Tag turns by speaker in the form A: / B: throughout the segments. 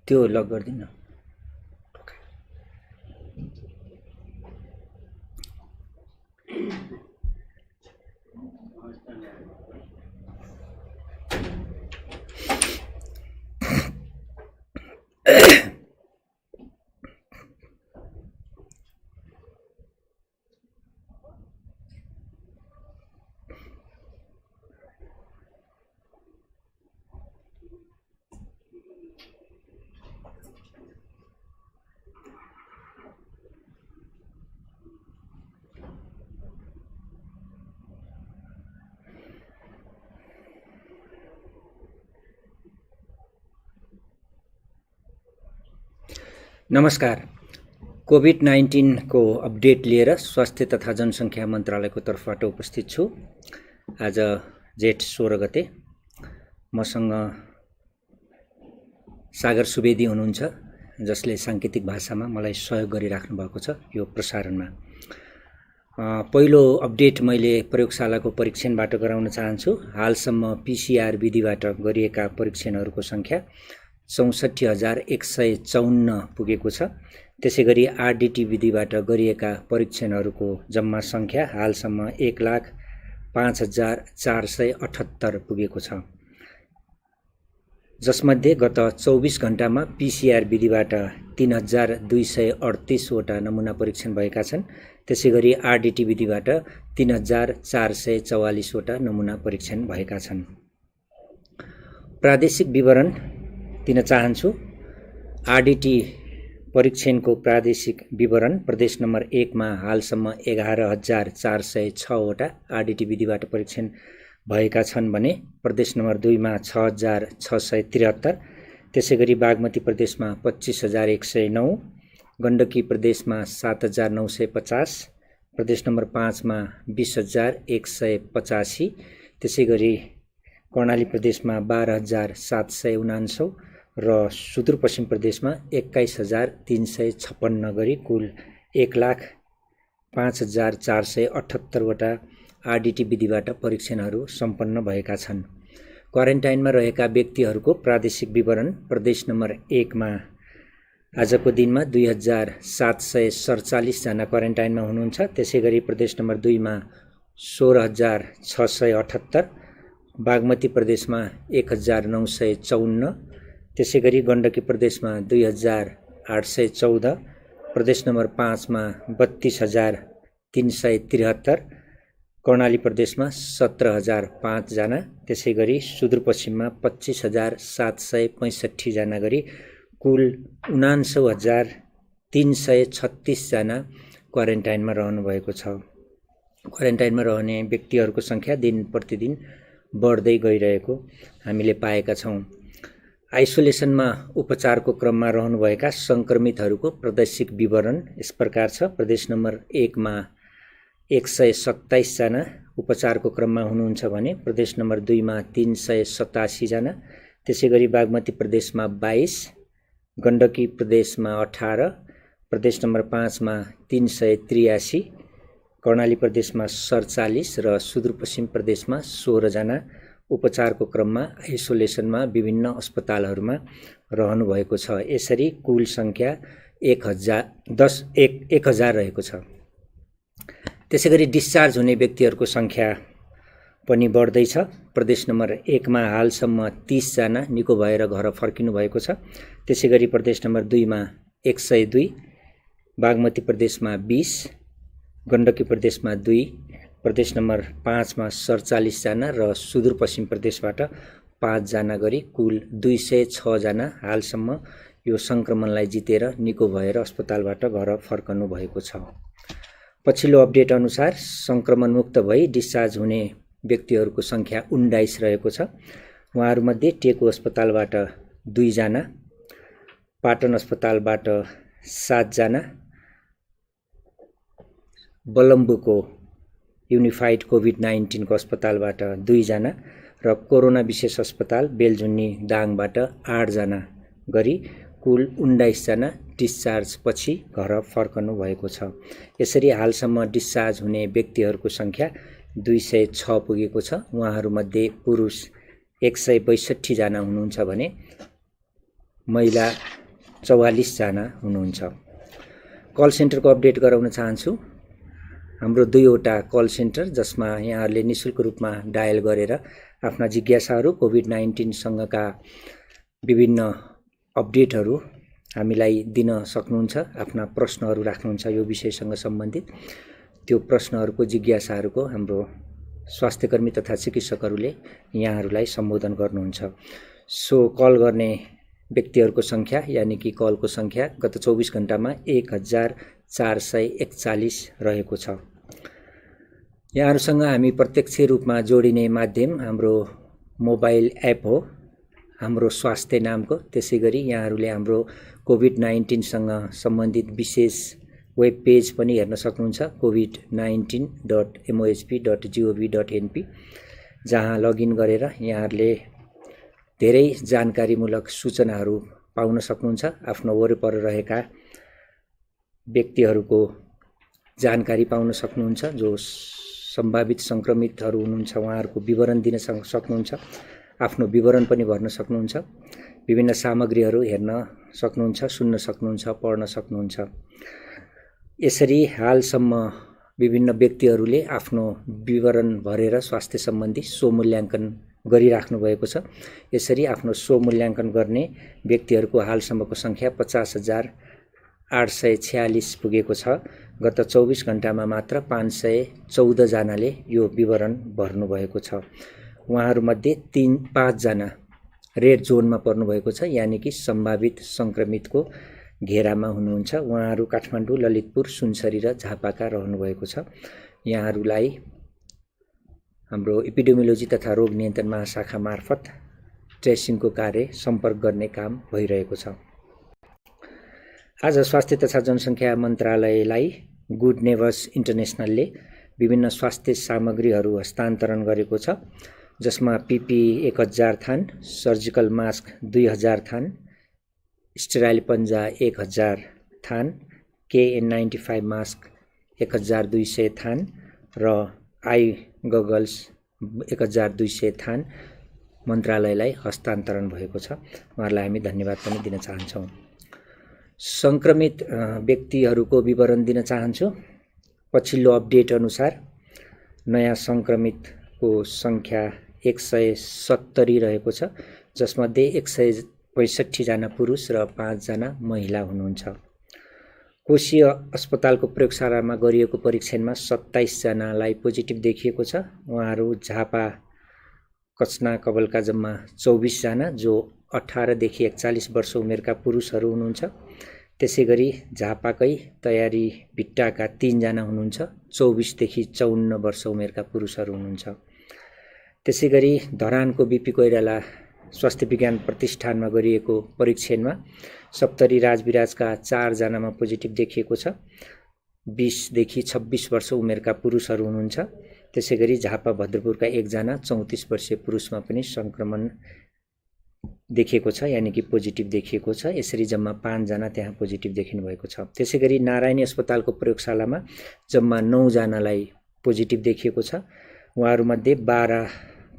A: त्यो लक गर्दिन न। नमस्कार। कोभिड-19 को अपडेट लिएर स्वास्थ्य तथा जनसङ्ख्या मन्त्रालयको तर्फबाट उपस्थित छु। आज जेठ 16 गते मसँग सागर सुवेदी हुनुहुन्छ, जसले साङ्केतिक भाषामा मलाई सहयोग गरिराख्नु भएको छ यो प्रसारणमा। पहिलो अपडेट मैले प्रयोगशालाको परीक्षणबाट गराउन चाहन्छु। हालसम्म पीसीआर विधिबाट गरिएका परीक्षणहरूको सङ्ख्या 64,154 पुगेको छ। त्यसैगरी आरडीटी विधिबाट गरिएका परीक्षणहरूको जम्मा सङ्ख्या हालसम्म 1,05,478 पुगेको छ, जसमध्ये गत 24 घण्टामा पीसीआर विधिबाट 3,238 वटा नमुना परीक्षण भएका छन्। त्यसैगरी आरडीटी विधिबाट 3,444 वटा नमुना परीक्षण भएका छन्। प्रादेशिक विवरण दिन चाहन्छु। आरडीटी परीक्षणको प्रादेशिक विवरण प्रदेश नम्बर 1 मा हालसम्म 11,406 वटा आरडीटी विधिबाट परीक्षण भएका छन् भने प्रदेश नम्बर 2 मा 6,673, त्यसैगरी बागमती प्रदेशमा 25,109, गण्डकी प्रदेशमा 7,950, प्रदेश नम्बर 5 मा 20,185, त्यसैगरी कर्णाली प्रदेशमा 12,749 र सुदूरपश्चिम प्रदेशमा 21,356 गरी कुल 1,05,478 वटा आरडीटी विधिबाट परीक्षणहरू सम्पन्न भएका छन्। क्वारेन्टाइनमा रहेका व्यक्तिहरूको प्रादेशिक विवरण प्रदेश नम्बर 1 मा आजको दिनमा 2,747 जना क्वारेन्टाइनमा हुनुहुन्छ। त्यसैगरी प्रदेश नम्बर 2 मा 16,678, बागमती प्रदेशमा 1,954, त्यसैगरी गण्डकी प्रदेशमा 2,814, प्रदेश नम्बर 5 मा 32,373, कर्णाली प्रदेशमा 17,005 जना, त्यसैगरी सुदूरपश्चिममा 25,765 जना गरी कुल 79,336 जना क्वारेन्टाइनमा रहनु भएको छ। क्वारेन्टाइनमा रहने व्यक्तिहरूको सङ्ख्या दिन प्रतिदिन बढ्दै गइरहेको हामीले पाएका छौँ। आइसोलेसनमा उपचारको क्रममा रहनुभएका सङ्क्रमितहरूको प्रादेशिक विवरण यस प्रकार छ। प्रदेश नम्बर 1 मा 127 जना उपचारको क्रममा हुनुहुन्छ भने प्रदेश नम्बर 2 मा 387 जना, त्यसैगरी बागमती प्रदेशमा 22, गण्डकी प्रदेशमा 18, प्रदेश नम्बर 5 मा 383, कर्णाली प्रदेशमा 47 र सुदूरपश्चिम प्रदेशमा 16 जना उपचारको क्रममा आइसोलेसनमा विभिन्न अस्पतालहरूमा रहनुभएको छ। यसरी कुल सङ्ख्या 1,000 रहेको छ। त्यसैगरी डिस्चार्ज हुने व्यक्तिहरूको सङ्ख्या पनि बढ्दैछ। प्रदेश नम्बर 1 मा हालसम्म 30 जना निको भएर घर फर्किनु भएको छ। त्यसैगरी प्रदेश नम्बर 2 मा 102, बागमती प्रदेशमा 20, गण्डकी प्रदेशमा 2, प्रदेश नम्बर 5 मा 47 जना र सुदूरपश्चिम प्रदेशबाट 5 जना गरी कुल 206 जना हालसम्म यो सङ्क्रमणलाई जितेर निको भएर अस्पतालबाट घर फर्कनु भएको छ। पछिल्लो अपडेट अनुसार सङ्क्रमणमुक्त भई डिस्चार्ज हुने व्यक्तिहरूको सङ्ख्या 19 रहेको छ। उहाँहरूमध्ये टेकु अस्पतालबाट 2 जना, पाटन अस्पतालबाट 7 जना, बलम्बुको युनिफाइड कोभिड-19 को अस्पतालबाट 2 जना र कोरोना विशेष अस्पताल बेलझुन्नी दाङबाट 8 जना गरी कुल 19 जना डिस्चार्ज पछि घर फर्कनु भएको छ। यसरी हालसम्म डिस्चार्ज हुने व्यक्तिहरूको सङ्ख्या 206 पुगेको छ। उहाँहरूमध्ये पुरुष 162 जना हुनुहुन्छ भने महिला 44 जना हुनुहुन्छ। कल सेन्टरको अपडेट गराउन चाहन्छु। हाम्रो 2वटा कल सेन्टर जसमा यहाँहरूले निशुल्क रूपमा डायल गरेर आफ्ना जिज्ञासाहरू कोभिड-19 सँगका विभिन्न अपडेटहरू हामीलाई दिन सक्नुहुन्छ। आफ्ना प्रश्नहरू राख्नुहुन्छ यो विषयसँग सम्बन्धित। त्यो प्रश्नहरूको जिज्ञासाहरूको हाम्रो स्वास्थ्यकर्मी तथा चिकित्सकहरूले यहाँहरूलाई सम्बोधन गर्नुहुन्छ। सो कल गर्ने व्यक्तिहरूको सङ्ख्या यानि कि कलको सङ्ख्या गत 24 घण्टामा 1441 रहेको छ। यहाँहरूसँग हामी प्रत्यक्ष रूपमा जोडिने माध्यम हाम्रो मोबाइल एप हो हाम्रो स्वास्थ्य नामको। त्यसैगरी यहाँहरूले हाम्रो कोभिड-19 सँग सम्बन्धित विशेष वेब पेज पनि हेर्न सक्नुहुन्छ covid19.mohp.gov.np, जहाँ लगइन गरेर यहाँहरूले धेरै जानकारीमूलक सूचनाहरू पाउन सक्नुहुन्छ। आफ्नो वरपर रहेका व्यक्तिहरूको जानकारी पाउन सक्नुहुन्छ। जो सम्भावित संक्रमितहरू हुनुहुन्छ उहाँहरूको विवरण दिन सक्नुहुन्छ। आफ्नो विवरण पनि भर्न सक्नुहुन्छ। विभिन्न सामग्रीहरू हेर्न सक्नुहुन्छ, सुन्न सक्नुहुन्छ, पढ्न सक्नुहुन्छ। यसरी हालसम्म विभिन्न व्यक्तिहरूले आफ्नो विवरण भरेर स्वास्थ्य सम्बन्धी स्वमूल्याङ्कन गरिराख्नु भएको छ। यसरी आफ्नो स्वमूल्याङ्कन गर्ने व्यक्तिहरूको हालसम्मको सङ्ख्या 50,846 पुगेको छ। गत 24 घण्टामा मात्र 514 जनाले यो विवरण भर्नुभएको छ। उहाँहरूमध्ये 5 जना रेड जोनमा पर्नुभएको छ, यानि कि सम्भावित संक्रमितको घेरामा हुनुहुन्छ। उहाँहरू काठमाडौँ, ललितपुर, सुनसरी र झापाका रहनुभएको छ। यहाँहरूलाई हाम्रो एपिडेमियोलोजी तथा रोग नियन्त्रण महाशाखा मार्फत ट्रेसिङको कार्य सम्पर्क गर्ने काम भइरहेको छ। आज स्वास्थ्य तथा जनसङ्ख्या मन्त्रालयलाई गुड नेबर्स इन्टरनेसनलले विभिन्न स्वास्थ्य सामग्रीहरू हस्तान्तरण गरेको छ, जसमा पिपी 1000 थान, सर्जिकल मास्क 2000 थान, स्टेराइल पन्जा 1000 थान, KN95 मास्क 1200 थान र आई गगल्स 1200 थान मन्त्रालयलाई हस्तान्तरण भएको छ। उहाँहरूलाई हामी धन्यवाद पनि दिन चाहन्छौँ। संक्रमित व्यक्तिहरूको विवरण दिन चाहन्छु। पछिल्लो अपडेट अनुसार नयाँ संक्रमितको सङ्ख्या 170 रहेको छ, जसमध्ये 165 जना पुरुष र 5 जना महिला हुनुहुन्छ। कोशीय अस्पतालको प्रयोगशालामा गरिएको परीक्षणमा 27 जनालाई पोजिटिभ देखिएको छ। उहाँहरू झापा कचना कवलका जम्मा 24 जना जो 18 देखि 41 वर्ष उमेरका पुरुषहरू हुनुहुन्छ। त्यसैगरी झापाकै तयारी भिट्टाका 3 जना हुनुहुन्छ, 24 देखि 54 वर्ष उमेरका पुरुषहरू हुनुहुन्छ। त्यसैगरी धरानको बीपी कोइराला स्वास्थ्य विज्ञान प्रतिष्ठानमा गरिएको परीक्षणमा सप्तरी राजविराजका 4 जनामा पोजिटिभ देखिएको छ। 20 देखि 26 वर्ष उमेरका पुरुषहरू हुनुहुन्छ। त्यसैगरी झापा भद्रपुरका 1 जना 34 वर्षीय पुरुषमा पनि संक्रमण देखिएको छ, यानि कि पोजिटिभ देखिएको छ। यसरी जम्मा 5 जना त्यहाँ पोजिटिभ देखिनु भएको छ। त्यसैगरी नारायणी अस्पतालको प्रयोगशालामा जम्मा 9 जनालाई पोजिटिभ देखिएको छ। उहाँहरूमध्ये 12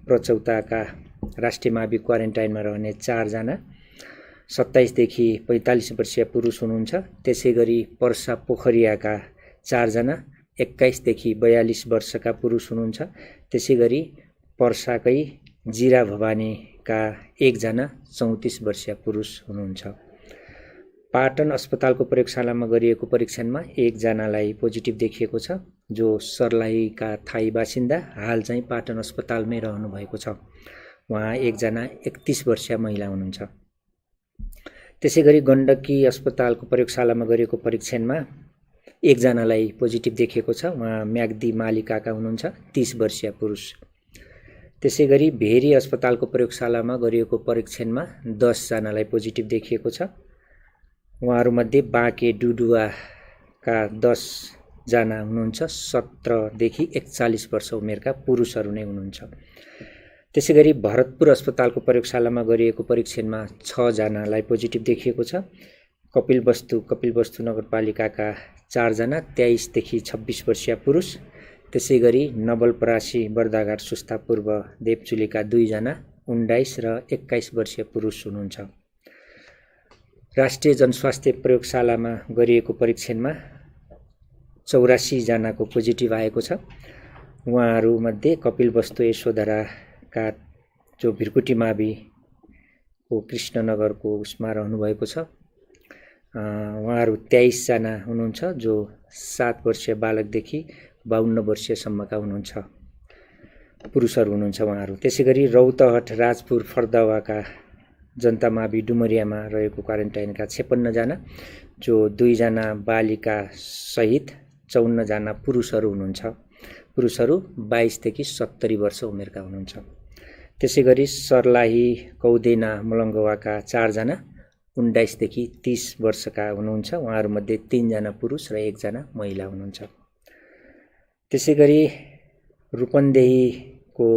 A: प्रचौताका राष्ट्रिय मावि क्वारेन्टाइनमा रहने 4 जना, 27 देखि 45 वर्षीय पुरुष हुनुहुन्छ। त्यसैगरी पर्सा पोखरियाका 4 जना, 21 देखि 42 वर्षका पुरुष हुनुहुन्छ। त्यसैगरी पर्साकै जिरा भवानीका 1 जना 34 वर्षीय पुरुष हुनुहुन्छ। पाटन अस्पतालको प्रयोगशालामा गरिएको परीक्षणमा 1 जनालाई पोजिटिभ देखिएको छ, जो सर्लाहीका थाई बासिन्दा हाल चाहिँ पाटन अस्पतालमै रहनु भएको छ। उहाँ 1 जना 31 वर्षीय महिला हुनुहुन्छ। त्यसैगरी गण्डकी अस्पतालको प्रयोगशालामा गरिएको परीक्षणमा 1 जनालाई पोजिटिभ देखिएको छ। उहाँ म्याग्दी मालिकाका हुनुहुन्छ, 30 वर्षीय पुरुष। त्यसैगरी भेरी अस्पतालको प्रयोगशालामा गरिएको परीक्षणमा 10 जनालाई पोजिटिभ देखिएको छ। उहाँहरूमध्ये बाँके डुडुवाका 10 जना हुनुहुन्छ, 17 देखि 41 वर्ष उमेरका पुरुषहरू नै हुनुहुन्छ। त्यसैगरी भरतपुर अस्पतालको प्रयोगशालामा गरिएको परीक्षणमा 6 जनालाई पोजिटिभ देखिएको छ। कपिलवस्तु नगरपालिकाका 4 जना 23 देखि 26 वर्षीय पुरुष, त्यसैगरी नवलपरासी बर्दाघाट सुस्ता पूर्व देवचुलीका 2 जना 19 र 21 वर्षीय पुरुष हुनुहुन्छ। राष्ट्रिय जनस्वास्थ्य प्रयोगशालामा गरिएको परीक्षणमा 84 जनाको पोजिटिभ आएको छ। उहाँहरूमध्ये कपिलवस्तु यशोधराका जो भिरकुटी माविको कृष्णनगरको उसमा रहनुभएको छ। उहाँहरू 23 जना हुनुहुन्छ जो 7 वर्षीय बालकदेखि 52 वर्षीयसम्मका हुनुहुन्छ, पुरुषहरू हुनुहुन्छ उहाँहरू। त्यसैगरी रौतहट राजपुर फर्दावाका जनता मावि डुमरियामा रहेको क्वारेन्टाइनका 56 जना जो 2 जना बालिका सहित 54 जना पुरुषहरू हुनुहुन्छ। पुरुषहरू 22 देखि 70 वर्ष उमेरका हुनुहुन्छ। त्यसैगरी सर्लाही कौदेना मलङ्गवाका 4 जना 19 देखि 30 वर्षका हुनुहुन्छ। उहाँहरूमध्ये 3 जना पुरुष र 1 जना महिला हुनुहुन्छ। त्यसैगरी रूपन्देहीको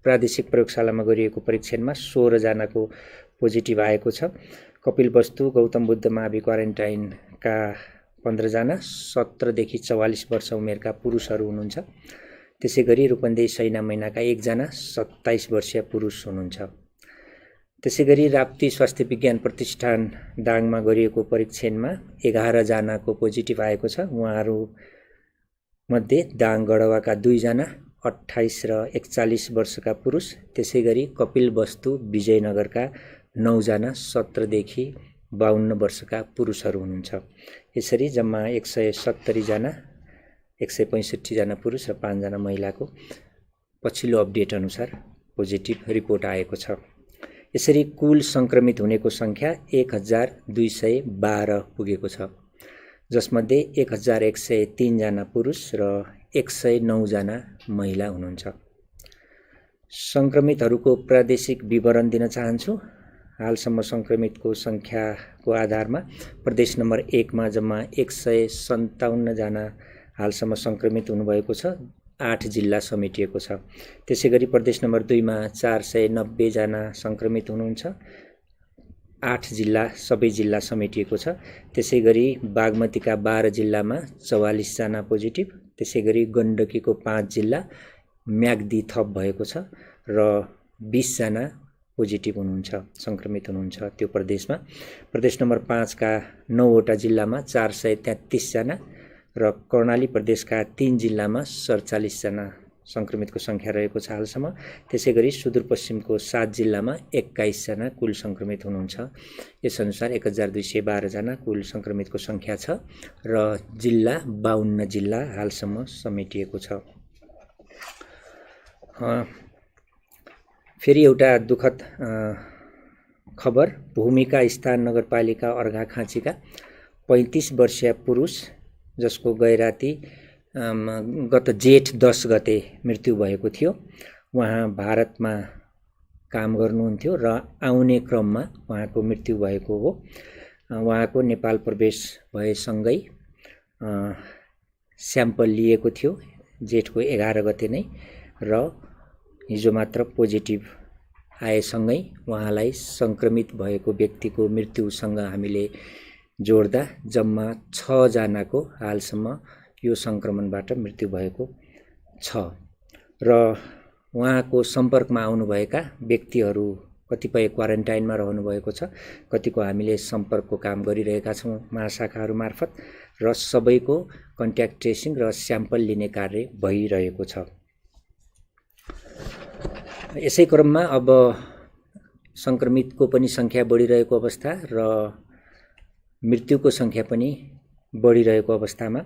A: प्रादेशिक प्रयोगशालामा गरिएको परीक्षणमा 16 जनाको पोजिटिभ आएको छ। कपिलवस्तु गौतम बुद्ध मावि क्वारेन्टाइनका 15 जना 17 देखि 44 वर्ष उमेरका पुरुषहरू हुनुहुन्छ। त्यसैगरी रूपन्देही सैना मैनाका 1 जना 27 वर्षीय पुरुष हुनुहुन्छ। त्यसैगरी राप्ती स्वास्थ्य विज्ञान प्रतिष्ठान दाङमा गरिएको परीक्षणमा 11 जनाको पोजिटिभ आएको छ। उहाँहरूमध्ये दाङ गढवाका 2 जना 28 र 41 वर्षका पुरुष, त्यसैगरी कपिलवस्तु विजयनगरका 9 जना 17 देखि 52 वर्षका पुरुषहरू हुनुहुन्छ। यसरी जम्मा 170 जना 165 जना पुरुष र 5 जना महिलाको पछिल्लो अपडेट अनुसार पोजिटिभ रिपोर्ट आएको छ। यसरी कुल सङ्क्रमित हुनेको सङ्ख्या 1212 पुगेको छ, जसमध्ये 1103 जना पुरुष र 109 जना महिला हुनुहुन्छ। सङ्क्रमितहरूको प्रादेशिक विवरण दिन चाहन्छु। हालसम्म सङ्क्रमितको सङ्ख्याको आधारमा प्रदेश नम्बर 1 मा जम्मा 157 जना हालसम्म सङ्क्रमित हुनुभएको छ। 8 जिल्ला समेटिएको छ। त्यसैगरी प्रदेश नम्बर 2 मा 490 जना सङ्क्रमित हुनुहुन्छ। 8 जिल्ला सबै जिल्ला समेटिएको छ। त्यसैगरी बागमतीका 12 जिल्लामा 44 जना पोजिटिभ, त्यसैगरी गण्डकीको 5 जिल्ला म्याग्दी थप भएको छ र 20 जना पोजिटिभ हुनुहुन्छ, सङ्क्रमित हुनुहुन्छ त्यो प्रदेशमा। प्रदेश नम्बर 5 का 9 वटा जिल्लामा 433 जना र कर्णाली प्रदेशका 3 जिल्लामा 47 जना सङ्क्रमितको सङ्ख्या रहेको छ हालसम्म। त्यसैगरी सुदूरपश्चिमको 7 जिल्लामा 21 जना कुल सङ्क्रमित हुनुहुन्छ। यसअनुसार 1212 जना कुल सङ्क्रमितको सङ्ख्या छ र जिल्ला 52 जिल्ला हालसम्म समेटिएको छ। फेरि एउटा दुःखद खबर, भूमिका स्थान नगरपालिका अर्घाखाँचीका 35 वर्षीय पुरुष जसको गैराती गत जेठ 10 गते मृत्यु भएको थियो। उहाँ भारतमा काम गर्नुहुन्थ्यो र आउने क्रममा उहाँको मृत्यु भएको हो। उहाँको नेपाल प्रवेश भएसँगै स्याम्पल लिएको थियो जेठको 11 गते नै र हिजो मात्र पोजिटिभ आएसँगै उहाँलाई सङ्क्रमित भएको व्यक्तिको मृत्युसँग हामीले जोड्दा जम्मा 6 जनाको हालसम्म यो सङ्क्रमणबाट मृत्यु भएको छ र उहाँको सम्पर्कमा आउनुभएका व्यक्तिहरू कतिपय क्वारेन्टाइनमा रहनुभएको छ, कतिको हामीले सम्पर्कको काम गरिरहेका छौँ महाशाखाहरू मार्फत र सबैको कन्ट्याक्ट ट्रेसिङ र स्याम्पल लिने कार्य भइरहेको छ। यसै क्रममा अब सङ्क्रमितको पनि सङ्ख्या बढिरहेको अवस्था र मृत्युको सङ्ख्या पनि बढिरहेको अवस्थामा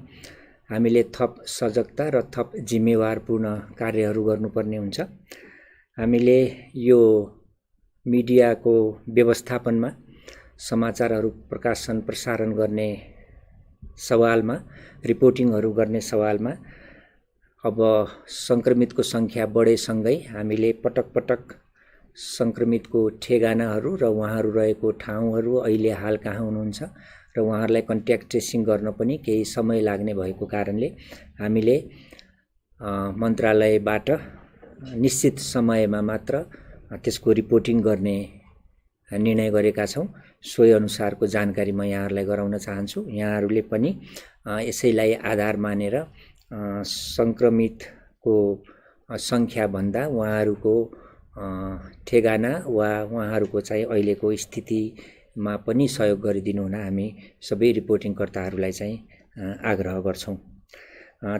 A: हामीले थप सजगता र थप जिम्मेवारपूर्ण कार्यहरू गर्नुपर्ने हुन्छ। हामीले यो मिडियाको व्यवस्थापनमा समाचारहरू प्रकाशन प्रसारण गर्ने सवालमा, रिपोर्टिङहरू गर्ने सवालमा अब सङ्क्रमितको सङ्ख्या बढेसँगै हामीले पटक पटक सङ्क्रमितको ठेगानाहरू र उहाँहरू रहेको ठाउँहरू अहिले हाल कहाँ हुनुहुन्छ र उहाँहरूलाई कन्ट्याक्ट ट्रेसिङ गर्न पनि केही समय लाग्ने भएको कारणले हामीले मन्त्रालयबाट निश्चित समयमा मात्र त्यसको रिपोर्टिङ गर्ने निर्णय गरेका छौँ। सोही अनुसारको जानकारी म यहाँहरूलाई गराउन चाहन्छु। यहाँहरूले पनि यसैलाई आधार मानेर सङ्क्रमितको सङ्ख्याभन्दा उहाँहरूको ठेगाना वा उहाँहरूको चाहिँ अहिलेको स्थितिमा पनि सहयोग गरिदिनु हुन हामी सबै रिपोर्टिङकर्ताहरूलाई चाहिँ आग्रह गर्छौँ।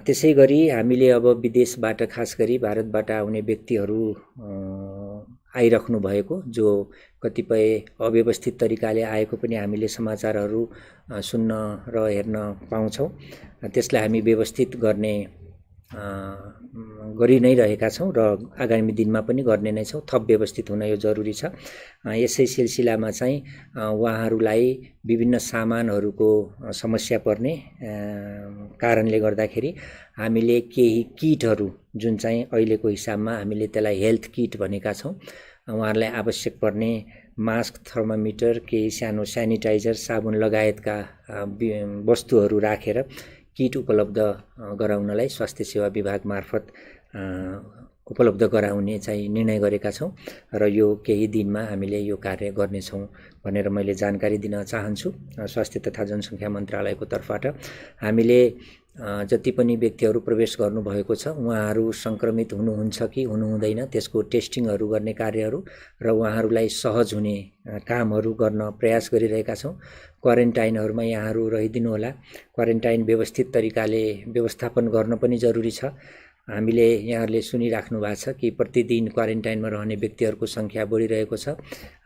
A: त्यसै गरी हामीले अब विदेशबाट खास गरी भारतबाट आउने व्यक्तिहरू आइराख्नु भएको जो कतिपय अव्यवस्थित तरिकाले आएको पनि हामीले समाचारहरू सुन्न र हेर्न पाउँछौँ। त्यसलाई हामी व्यवस्थित गर्ने गरि नै रहेका छौँ र आगामी दिनमा पनि गर्ने नै छौँ। थप व्यवस्थित हुन यो जरुरी छ। यसै सिलसिलामा चाहिँ उहाँहरूलाई विभिन्न सामानहरूको समस्या पर्ने कारणले गर्दाखेरि हामीले केही किटहरू जुन चाहिँ अहिलेको हिसाबमा हामीले त्यसलाई हेल्थ किट भनेका छौँ, उहाँहरूलाई आवश्यक पर्ने मास्क, थर्मोमिटर, केही सानो सेनिटाइजर, साबुन लगायतका वस्तुहरू राखेर किट उपलब्ध गराउनलाई स्वास्थ्य सेवा विभाग मार्फत उपलब्ध गराउने चाहिँ निर्णय गरेका छौँ र यो केही दिनमा हामीले यो कार्य गर्नेछौँ भनेर मैले जानकारी दिन चाहन्छु। स्वास्थ्य तथा जनसङ्ख्या मन्त्रालयको तर्फबाट हामीले जति पनि व्यक्तिहरू प्रवेश गर्नुभएको छ उहाँहरू सङ्क्रमित हुनुहुन्छ कि हुनुहुँदैन त्यसको टेस्टिङहरू गर्ने कार्यहरू र उहाँहरूलाई सहज हुने कामहरू गर्न प्रयास गरिरहेका छौँ। क्वारेन्टाइनहरूमा यहाँहरू रहिदिनु होला। क्वारेन्टाइन व्यवस्थित तरिकाले व्यवस्थापन गर्न पनि जरुरी छ। हामीले यहाँहरूले सुनिराख्नु भएको छ कि प्रतिदिन क्वारेन्टाइनमा रहने व्यक्तिहरूको सङ्ख्या बढिरहेको छ।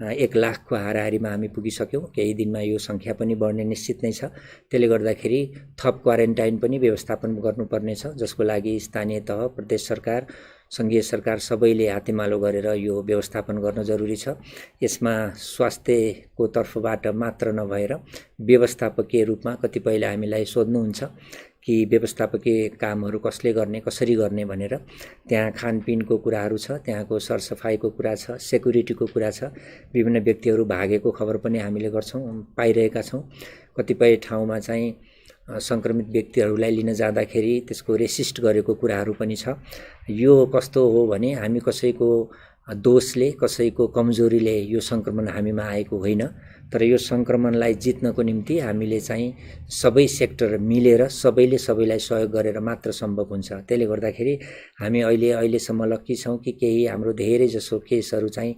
A: 1 लाखको हाराहारीमा हामी पुगिसक्यौँ। केही दिनमा यो सङ्ख्या पनि बढ्ने निश्चित नै छ। त्यसले गर्दाखेरि थप क्वारेन्टाइन पनि व्यवस्थापन गर्नुपर्ने छ, जसको लागि स्थानीय तह, प्रदेश सरकार, सङ्घीय सरकार सबैले हातेमालो गरेर यो व्यवस्थापन गर्न जरुरी छ। यसमा स्वास्थ्यको तर्फबाट मात्र नभएर व्यवस्थापकीय रूपमा कतिपयले हामीलाई सोध्नुहुन्छ कि व्यवस्थापकीय कामहरू कसले गर्ने, कसरी गर्ने भनेर। त्यहाँ खानपिनको कुराहरू छ, त्यहाँको सरसफाइको कुरा छ, सेक्युरिटीको कुरा छ। विभिन्न व्यक्तिहरू भागेको खबर पनि हामीले पाइरहेका छौँ। कतिपय ठाउँमा चाहिँ सङ्क्रमित व्यक्तिहरूलाई लिन जाँदाखेरि त्यसको रेसिस्ट गरेको कुराहरू पनि छ। यो कस्तो हो भने हामी कसैको दोषले, कसैको कमजोरीले यो सङ्क्रमण हामीमा आएको होइन, तर यो सङ्क्रमणलाई जित्नको निम्ति हामीले चाहिँ सबै सेक्टर मिलेर सबैले सबैलाई सहयोग गरेर मात्र सम्भव हुन्छ। त्यसले गर्दाखेरि हामी अहिलेसम्म लक्की छौँ कि केही हाम्रो धेरै जसो केसहरू चाहिँ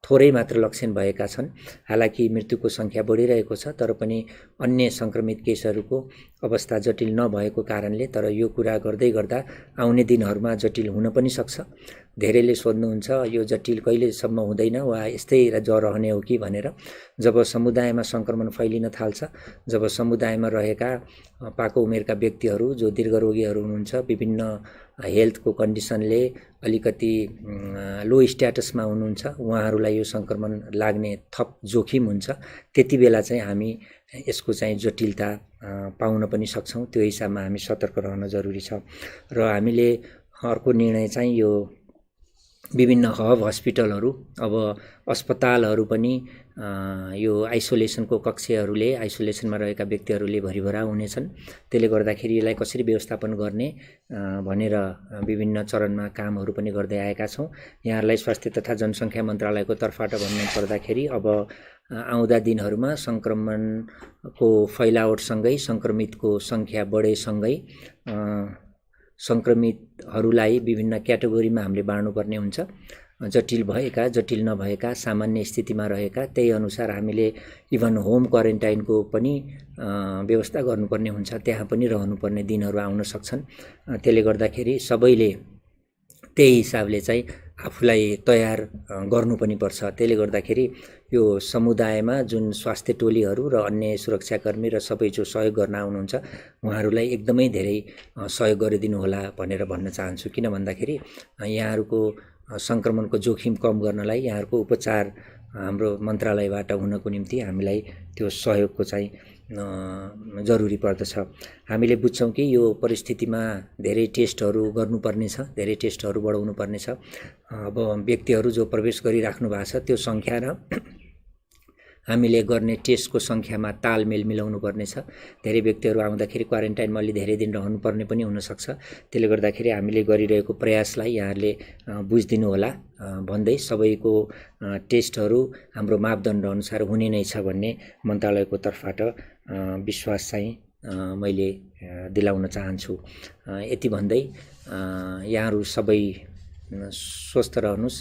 A: थोरै मात्र लक्षण भएका छन्। हालाकि मृत्युको सङ्ख्या बढिरहेको छ, तर पनि अन्य सङ्क्रमित केसहरूको अवस्था जटिल नभएको कारणले, तर यो कुरा गर्दै गर्दा आउने दिनहरूमा जटिल हुन पनि सक्छ। धेरैले सोध्नुहुन्छ यो जटिल कहिलेसम्म हुँदैन वा यस्तै रहने हो कि भनेर। जब समुदायमा सङ्क्रमण फैलिन थाल्छ, जब समुदायमा रहेका पाको उमेरका व्यक्तिहरू जो दीर्घरोगीहरू हुनुहुन्छ, विभिन्न हेल्थको कन्डिसनले अलिकति लो स्ट्याटसमा हुनुहुन्छ, उहाँहरूलाई यो सङ्क्रमण लाग्ने थप जोखिम हुन्छ। त्यति बेला चाहिँ हामी यसको चाहिँ जटिलता पाउन पनि सक्छौँ। त्यो हिसाबमा हामी सतर्क रहन जरुरी छ। र हामीले अर्को निर्णय चाहिँ यो विभिन्न हब हस्पिटलहरू, अब अस्पतालहरू पनि यो आइसोलेसनको कक्षहरूले, आइसोलेसनमा रहेका व्यक्तिहरूले भरिभरा हुनेछन्। त्यसले गर्दाखेरि यसलाई कसरी व्यवस्थापन गर्ने भनेर विभिन्न चरणमा कामहरू पनि गर्दै आएका छौँ। यहाँहरूलाई स्वास्थ्य तथा जनसङ्ख्या मन्त्रालयको तर्फबाट भन्नु पर्दाखेरि अब आउँदा दिनहरूमा सङ्क्रमणको फैलावटसँगै सङ्क्रमितको सङ्ख्या बढेसँगै सङ्क्रमितहरूलाई विभिन्न क्याटेगोरीमा हामीले बाँड्नुपर्ने हुन्छ। जटिल भएका, जटिल नभएका, सामान्य स्थितिमा रहेका, त्यही अनुसार हामीले इभन होम क्वारेन्टाइनको पनि व्यवस्था गर्नुपर्ने हुन्छ। त्यहाँ पनि रहनुपर्ने दिनहरू आउन सक्छन्। त्यसले गर्दाखेरि सबैले त्यही हिसाबले चाहिँ आफूलाई तयार गर्नु पनि पर्छ। त्यसले गर्दाखेरि यो समुदायमा जुन स्वास्थ्य टोलीहरू र अन्य सुरक्षाकर्मी र सबै जो सहयोग गर्न आउनुहुन्छ उहाँहरूलाई एकदमै धेरै सहयोग गरिदिनु होला भनेर भन्न चाहन्छु। किन भन्दाखेरि यहाँहरूको सङ्क्रमणको जोखिम कम गर्नलाई यहाँहरूको उपचार हाम्रो मन्त्रालयबाट हुनको निम्ति हामीलाई त्यो सहयोगको चाहिँ जरुरी पर्दछ। हामीले बुझ्छौँ कि यो परिस्थितिमा धेरै टेस्टहरू गर्नुपर्ने छ, धेरै टेस्टहरू बढाउनु पर्ने छ। अब व्यक्तिहरू जो प्रवेश गरिराख्नु भएको छ त्यो सङ्ख्या र हामीले गर्ने टेस्टको सङ्ख्यामा तालमेल मिलाउनु पर्नेछ। धेरै व्यक्तिहरू आउँदाखेरि क्वारेन्टाइनमा अलि धेरै दिन रहनुपर्ने पनि हुनसक्छ। त्यसले गर्दाखेरि हामीले गरिरहेको प्रयासलाई यहाँहरूले बुझिदिनु होला भन्दै सबैको टेस्टहरू हाम्रो मापदण्ड अनुसार हुने नै छ भन्ने मन्त्रालयको तर्फबाट विश्वास चाहिँ मैले दिलाउन चाहन्छु। यति भन्दै यहाँहरू सबै स्वस्थ रहनुहोस्।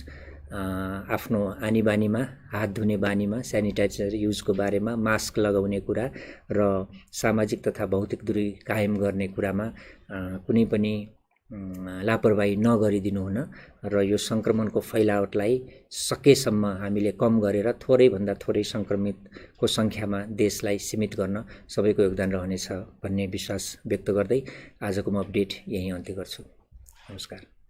A: आफ्नो आनी बानीमा, हात धुने बानीमा, सेनिटाइजर युजको बारेमा, मास्क लगाउने कुरा र सामाजिक तथा भौतिक दूरी कायम गर्ने कुरामा कुनै पनि लापरवाही नगरिदिनु हुन र यो सङ्क्रमणको फैलावटलाई सकेसम्म हामीले कम गरेर थोरैभन्दा थोरै सङ्क्रमितको सङ्ख्यामा देशलाई सीमित गर्न सबैको योगदान रहनेछ भन्ने विश्वास व्यक्त गर्दै आजको म अपडेट यहीँ अन्त्य गर्छु। नमस्कार।